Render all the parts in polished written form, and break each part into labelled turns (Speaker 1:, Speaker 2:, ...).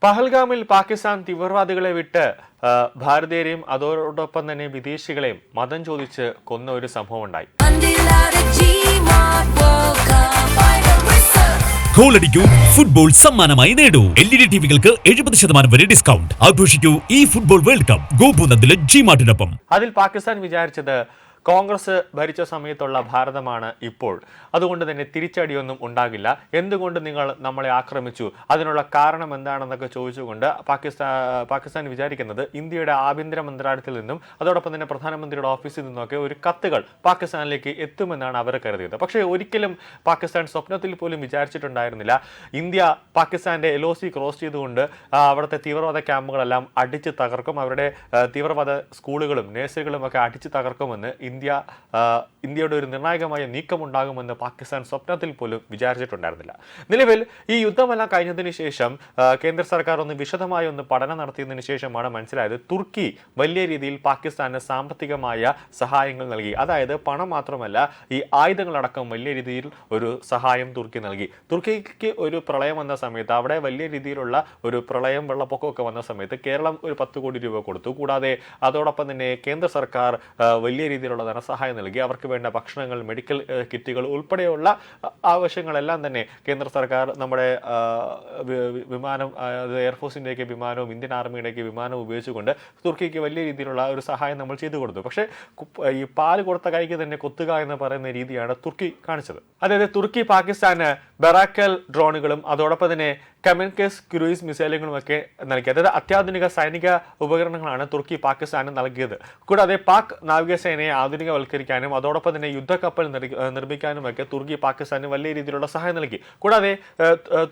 Speaker 1: പഹൽഗാമിൽ പാകിസ്ഥാൻ തീവ്രവാദികളെ വിട്ട് ഭാരതീയരെയും അതോടൊപ്പം തന്നെ വിദേശികളെയും മതം ചോദിച്ച് കൊന്ന ഒരു സംഭവം ഉണ്ടായി.
Speaker 2: ഗോളടിക്കൂ, ഫുട്ബോൾ സമ്മാനമായി നേടൂ. LED ടിവികൾക്ക് 70% വരെ ഡിസ്കൗണ്ട്. ആഘോഷിക്കൂ ഈ ഫുട്ബോൾ വേൾഡ് കപ്പ് ഗോപുനന്ദിലെ G-Martനൊപ്പം.
Speaker 1: അതിൽ പാകിസ്ഥാൻ വിചാരിച്ചത് കോൺഗ്രസ് ഭരിച്ച സമയത്തുള്ള ഭാരതമാണ് ഇപ്പോൾ, അതുകൊണ്ട് തന്നെ തിരിച്ചടിയൊന്നും ഉണ്ടാകില്ല, എന്തുകൊണ്ട് നിങ്ങൾ നമ്മളെ ആക്രമിച്ചു, അതിനുള്ള കാരണം എന്താണെന്നൊക്കെ ചോദിച്ചുകൊണ്ട് പാകിസ്ഥാൻ വിചാരിക്കുന്നത് ഇന്ത്യയുടെ ആഭ്യന്തര മന്ത്രാലയത്തിൽ നിന്നും അതോടൊപ്പം തന്നെ പ്രധാനമന്ത്രിയുടെ ഓഫീസിൽ നിന്നൊക്കെ ഒരു കത്തുകൾ പാകിസ്ഥാനിലേക്ക് എത്തുമെന്നാണ് അവർ കരുതിയത്. പക്ഷേ ഒരിക്കലും പാകിസ്ഥാൻ സ്വപ്നത്തിൽ പോലും വിചാരിച്ചിട്ടുണ്ടായിരുന്നില്ല ഇന്ത്യ പാകിസ്ഥാന്റെ LOC ക്രോസ് ചെയ്തുകൊണ്ട് അവിടുത്തെ തീവ്രവാദ ക്യാമ്പുകളെല്ലാം അടിച്ച് തകർക്കും, അവരുടെ തീവ്രവാദ സ്കൂളുകളും നഴ്സറികളും ഒക്കെ അടിച്ച് തകർക്കുമെന്ന് ഇന്ത്യയുടെ ഒരു നിർണായകമായ നീക്കമുണ്ടാകുമെന്ന് പാകിസ്ഥാൻ സ്വപ്നത്തിൽ പോലും വിചാരിച്ചിട്ടുണ്ടായിരുന്നില്ല. നിലവിൽ ഈ യുദ്ധമെല്ലാം കഴിഞ്ഞതിന് ശേഷം കേന്ദ്ര സർക്കാർ വിശദമായ പഠനം നടത്തിയതിനു ശേഷമാണ് മനസ്സിലായത് തുർക്കി വലിയ രീതിയിൽ പാകിസ്ഥാന് സാമ്പത്തികമായ സഹായങ്ങൾ നൽകി. അതായത് പണം മാത്രമല്ല, ഈ ആയുധങ്ങളടക്കം വലിയ രീതിയിൽ ഒരു സഹായം തുർക്കി നൽകി. തുർക്കിക്ക് ഒരു പ്രളയം വന്ന സമയത്ത്, അവിടെ വലിയ രീതിയിലുള്ള ഒരു പ്രളയം വെള്ളപ്പൊക്കമൊക്കെ വന്ന സമയത്ത് കേരളം ഒരു 10 കോടി രൂപ കൊടുത്തു. കൂടാതെ അതോടൊപ്പം തന്നെ കേന്ദ്ര സർക്കാർ വലിയ രീതിയിലുള്ള ധനസഹായം നൽകി. അവർക്ക് വേണ്ട ഭക്ഷണങ്ങൾ, മെഡിക്കൽ കിറ്റുകൾ ഉൾപ്പെടെയുള്ള ആവശ്യങ്ങളെല്ലാം തന്നെ കേന്ദ്ര സർക്കാർ നമ്മുടെ വിമാനം, എയർഫോഴ്സിൻ്റെയൊക്കെ വിമാനവും ഇന്ത്യൻ ആർമിയുടെയൊക്കെ വിമാനവും ഉപയോഗിച്ചുകൊണ്ട് തുർക്കിക്ക് വലിയ രീതിയിലുള്ള ഒരു സഹായം നമ്മൾ ചെയ്തു കൊടുത്തു. പക്ഷേ ഈ പാല് കൊടുത്ത കൈക്ക് തന്നെ കൊത്തുക എന്ന് പറയുന്ന രീതിയാണ് തുർക്കി കാണിച്ചത്. അതായത് തുർക്കി പാകിസ്ഥാന് ബറാക്കൽ ഡ്രോണുകളും അതോടൊപ്പം തന്നെ കമൻകസ് ക്രൂയിസ് മിസൈലുകളും ഒക്കെ നൽകി. അതായത് അത്യാധുനിക സൈനിക ഉപകരണങ്ങളാണ് തുർക്കി പാകിസ്ഥാന് നൽകിയത്. കൂടാതെ പാക് നാവികസേനയെ ആധുനികവൽക്കരിക്കാനും അതോടൊപ്പം തന്നെ യുദ്ധക്കപ്പൽ നിർമ്മിക്കാനും ഒക്കെ തുർക്കി പാകിസ്ഥാന് വലിയ രീതിയിലുള്ള സഹായം നൽകി. കൂടാതെ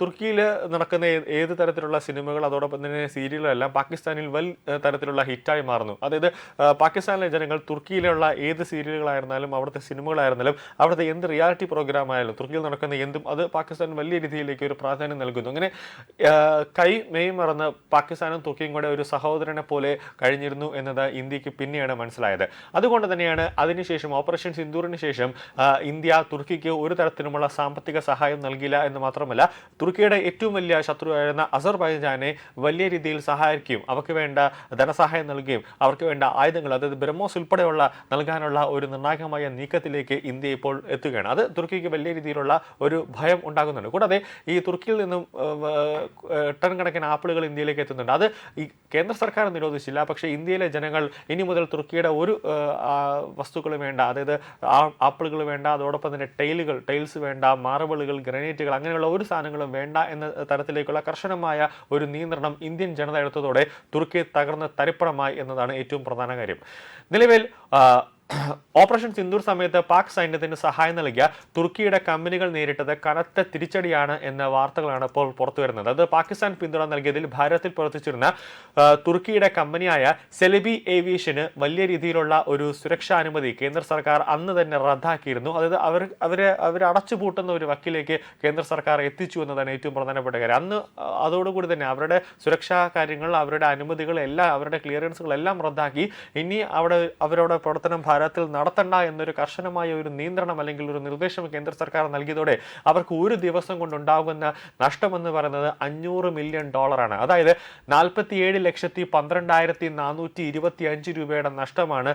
Speaker 1: തുർക്കിയിൽ നടക്കുന്ന ഏത് തരത്തിലുള്ള സിനിമകൾ അതോടൊപ്പം തന്നെ സീരിയലുകളെല്ലാം പാകിസ്ഥാനിൽ വലിയ തരത്തിലുള്ള ഹിറ്റായി മാറുന്നു. അതായത് പാകിസ്ഥാനിലെ ജനങ്ങൾ തുർക്കിയിലുള്ള ഏത് സീരിയലുകളായിരുന്നാലും അവിടുത്തെ സിനിമകളായിരുന്നാലും അവിടുത്തെ എന്ത് റിയാലിറ്റി പ്രോഗ്രാം ആയാലും തുർക്കിയിൽ നടക്കുന്ന എന്തും അത് പാകിസ്ഥാൻ വലിയ രീതിയിലേക്ക് ഒരു പ്രാധാന്യം നൽകുന്നു. അങ്ങനെ കൈ മെയ് മറന്ന് പാകിസ്ഥാനും തുർക്കിയും കൂടെ ഒരു സഹോദരനെ പോലെ കഴിഞ്ഞിരുന്നു എന്നത് ഇന്ത്യക്ക് പിന്നെയാണ് മനസ്സിലായത്. അതുകൊണ്ട് തന്നെയാണ് അതിനുശേഷം ഓപ്പറേഷൻ സിന്ദൂറിന് ശേഷം ഇന്ത്യ തുർക്കിക്ക് ഒരു തരത്തിലുമുള്ള സാമ്പത്തിക സഹായം നൽകില്ല എന്ന് മാത്രമല്ല, തുർക്കിയുടെ ഏറ്റവും വലിയ ശത്രുവായിരുന്ന അസർബൈജാനെ വലിയ രീതിയിൽ സഹായിക്കുകയും അവർക്ക് വേണ്ട ധനസഹായം നൽകുകയും അവർക്ക് വേണ്ട ആയുധങ്ങൾ, അതായത് ബ്രഹ്മോസ് ഉൾപ്പെടെയുള്ള നൽകാനുള്ള ഒരു നിർണായകമായ നീക്കത്തിലേക്ക് ഇന്ത്യ ഇപ്പോൾ എത്തുകയാണ്. അത് തുർക്കിക്ക് വലിയ രീതിയിലുള്ള ഒരു ഭയം ഉണ്ടാകുന്നുണ്ട്. കൂടാതെ ഈ തുർക്കിയിൽ നിന്നും ടൺ കണക്കിന് ആപ്പിളുകൾ ഇന്ത്യയിലേക്ക് എത്തുന്നുണ്ട്. അത് ഈ കേന്ദ്ര സർക്കാർ നിരോധിച്ചില്ല, പക്ഷേ ഇന്ത്യയിലെ ജനങ്ങൾ ഇനി മുതൽ തുർക്കിയുടെ ഒരു വസ്തുക്കൾ വേണ്ട, അതായത് ആപ്പിളുകൾ വേണ്ട, അതോടൊപ്പം തന്നെ ടൈൽസ് വേണ്ട, മാർബിളുകൾ, ഗ്രാനൈറ്റുകൾ, അങ്ങനെയുള്ള ഒരു സാധനങ്ങളും വേണ്ട എന്ന തരത്തിലേക്കുള്ള കർശനമായ ഒരു നിയന്ത്രണം ഇന്ത്യൻ ജനത എടുത്തതോടെ തുർക്കി തകർന്ന് തരിപ്പണമായി എന്നതാണ് ഏറ്റവും പ്രധാന കാര്യം. നിലവിൽ ഓപ്പറേഷൻ സിന്ദൂർ സമയത്ത് പാക് സൈന്യത്തിന് സഹായം നൽകിയ തുർക്കിയുടെ കമ്പനികൾ നേരിട്ടത് കനത്ത തിരിച്ചടിയാണ് എന്ന വാർത്തകളാണ് ഇപ്പോൾ പുറത്തു വരുന്നത്. അത് പാകിസ്ഥാൻ പിന്തുണ നൽകിയതിൽ ഭാരതത്തിൽ പ്രവർത്തിച്ചിരുന്ന തുർക്കിയുടെ കമ്പനിയായ സെലബി ഏവിയേഷന് വലിയ രീതിയിലുള്ള ഒരു സുരക്ഷാ അനുമതി കേന്ദ്ര സർക്കാർ അന്ന് തന്നെ റദ്ദാക്കിയിരുന്നു. അതായത് അവരെ അടച്ചുപൂട്ടുന്ന ഒരു വക്കിലേക്ക് കേന്ദ്ര സർക്കാർ എത്തിച്ചു എന്നതാണ് ഏറ്റവും പ്രധാനപ്പെട്ട കാര്യം. അന്ന് അതോടുകൂടി തന്നെ അവരുടെ സുരക്ഷാ കാര്യങ്ങൾ, അവരുടെ അനുമതികൾ എല്ലാം, അവരുടെ ക്ലിയറൻസുകളെല്ലാം റദ്ദാക്കി. ഇനി അവരുടെ പ്രവർത്തനം ഭാരതത്തിൽ നടത്തണ്ട എന്നൊരു കർശനമായ ഒരു നിയന്ത്രണം അല്ലെങ്കിൽ ഒരു നിർദ്ദേശം കേന്ദ്ര സർക്കാർ നൽകിയതോടെ അവർക്ക് ഒരു ദിവസം കൊണ്ടുണ്ടാകുന്ന നഷ്ടമെന്ന് പറയുന്നത് $500 മില്യൺ. അതായത് 47,12,425 രൂപയുടെ നഷ്ടമാണ്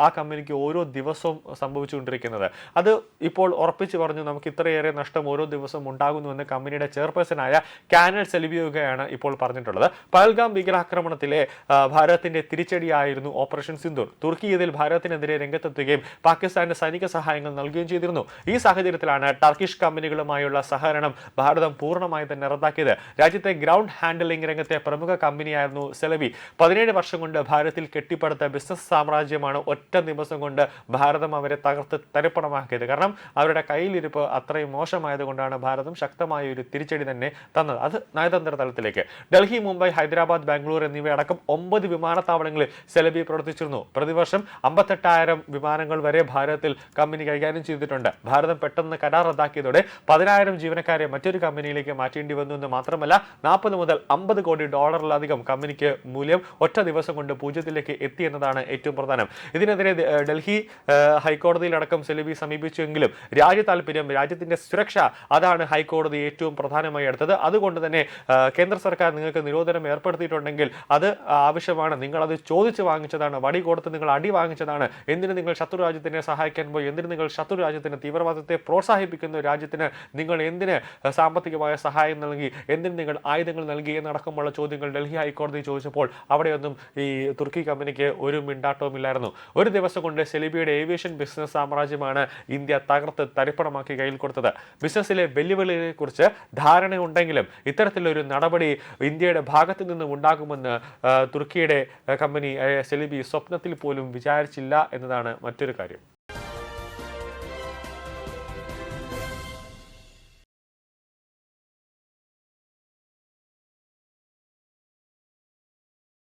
Speaker 1: ആ കമ്പനിക്ക് ഓരോ ദിവസവും സംഭവിച്ചുകൊണ്ടിരിക്കുന്നത്. അത് ഇപ്പോൾ ഉറപ്പിച്ചു പറഞ്ഞു, നമുക്ക് ഇത്രയേറെ നഷ്ടം ഓരോ ദിവസവും ഉണ്ടാകുന്നുവെന്ന് കമ്പനിയുടെ ചെയർപേഴ്സണായ കാനൽ സെലിബിയോഗയാണ് ഇപ്പോൾ പറഞ്ഞിട്ടുള്ളത്. പഹൽഗാം ഭീകരാക്രമണത്തിലെ ഭാരതത്തിന്റെ തിരിച്ചടിയായിരുന്നു ഓപ്പറേഷൻ സിന്ദൂർ. തുർക്കി ഇതിൽ ഭാരതത്തിനെതിരെ രംഗത്തെത്തുകയും പാകിസ്ഥാന്റെ സൈനിക സഹായങ്ങൾ നൽകുകയും ചെയ്തിരുന്നു. ഈ സാഹചര്യത്തിലാണ് ടർക്കിഷ് കമ്പനികളുമായുള്ള സഹകരണം ഭാരതം പൂർണ്ണമായി തന്നെ റദ്ദാക്കിയത്. രാജ്യത്തെ ഗ്രൗണ്ട് ഹാൻഡലിംഗ് രംഗത്തെ പ്രമുഖ കമ്പനിയായിരുന്നു സെലബി. 17 വർഷം കൊണ്ട് ഭാരതത്തിൽ കെട്ടിപ്പടുത്ത ബിസിനസ് സാമ്രാജ്യമാണ് ഒറ്റ ദിവസം കൊണ്ട് ഭാരതം അവരെ തകർത്ത് തരിപ്പണമാക്കിയത്. കാരണം അവരുടെ കയ്യിലിരിപ്പ് അത്രയും മോശമായതുകൊണ്ടാണ് ഭാരതം ശക്തമായ ഒരു തിരിച്ചടി തന്നെ തന്നത്. അത് നയതന്ത്ര തലത്തിലേക്ക് ഡൽഹി, മുംബൈ, ഹൈദരാബാദ്, ബാംഗ്ലൂർ എന്നിവയടക്കം 9 വിമാനത്താവളങ്ങളിൽ സെലബി പ്രവർത്തിച്ചിരുന്നു. പ്രതിവർഷം 58 58,000 വിമാനങ്ങൾ വരെ ഭാരതത്തിൽ കമ്പനി കൈകാര്യം ചെയ്തിട്ടുണ്ട്. ഭാരതം പെട്ടെന്ന് കരാർ റദ്ദാക്കിയതോടെ 10,000 ജീവനക്കാരെ മറ്റൊരു കമ്പനിയിലേക്ക് മാറ്റേണ്ടി വന്നു എന്ന് മാത്രമല്ല 40 മുതൽ 50 കോടി ഡോളറിലധികം കമ്പനിക്ക് മൂല്യം ഒറ്റ ദിവസം കൊണ്ട് പൂജ്യത്തിലേക്ക് എത്തി എന്നതാണ് ഏറ്റവും പ്രധാനം. ഇതിനെതിരെ ഡൽഹി ഹൈക്കോടതിയിലടക്കം സെലിബി സമീപിച്ചുവെങ്കിലും രാജ്യ താല്പര്യം, രാജ്യത്തിന്റെ സുരക്ഷ, അതാണ് ഹൈക്കോടതി ഏറ്റവും പ്രധാനമായി എടുത്തത്. അതുകൊണ്ട് തന്നെ കേന്ദ്ര സർക്കാർ നിങ്ങൾക്ക് നിരോധനം ഏർപ്പെടുത്തിയിട്ടുണ്ടെങ്കിൽ അത് ആവശ്യമാണ്. നിങ്ങൾ അത് ചോദിച്ചു വാങ്ങിച്ചതാണ്, വടി കൊടുത്ത് നിങ്ങൾ അടി വാങ്ങിച്ചതാണ്. എന്തിന് നിങ്ങൾ ശത്രു രാജ്യത്തിനെ സഹായിക്കാൻ പോയി? എന്തിന് നിങ്ങൾ ശത്രു രാജ്യത്തിന്, തീവ്രവാദത്തെ പ്രോത്സാഹിപ്പിക്കുന്ന രാജ്യത്തിന് നിങ്ങൾ എന്തിന് സാമ്പത്തികമായ സഹായം നൽകി? എന്തിന് നിങ്ങൾ ആയുധങ്ങൾ നൽകി എന്നടക്കമുള്ള ചോദ്യങ്ങൾ ഡൽഹി ഹൈക്കോടതി ചോദിച്ചപ്പോൾ അവിടെയൊന്നും ഈ തുർക്കി കമ്പനിക്ക് ഒരു മിണ്ടാട്ടവുമില്ലായിരുന്നു. ഒരു ദിവസം കൊണ്ട് സെലിബിയുടെ ഏവിയേഷൻ ബിസിനസ് സാമ്രാജ്യമാണ് ഇന്ത്യ തകർത്ത് തരിപ്പണമാക്കി കയ്യിൽ കൊടുത്തത്. ബിസിനസ്സിലെ വെല്ലുവിളിയെക്കുറിച്ച് ധാരണയുണ്ടെങ്കിലും ഇത്തരത്തിലൊരു നടപടി ഇന്ത്യയുടെ ഭാഗത്തു നിന്നും ഉണ്ടാകുമെന്ന് തുർക്കിയുടെ കമ്പനി സെലിബി സ്വപ്നത്തിൽ പോലും വിചാരിച്ചില്ല എന്നതാണ് മറ്റൊരു കാര്യം.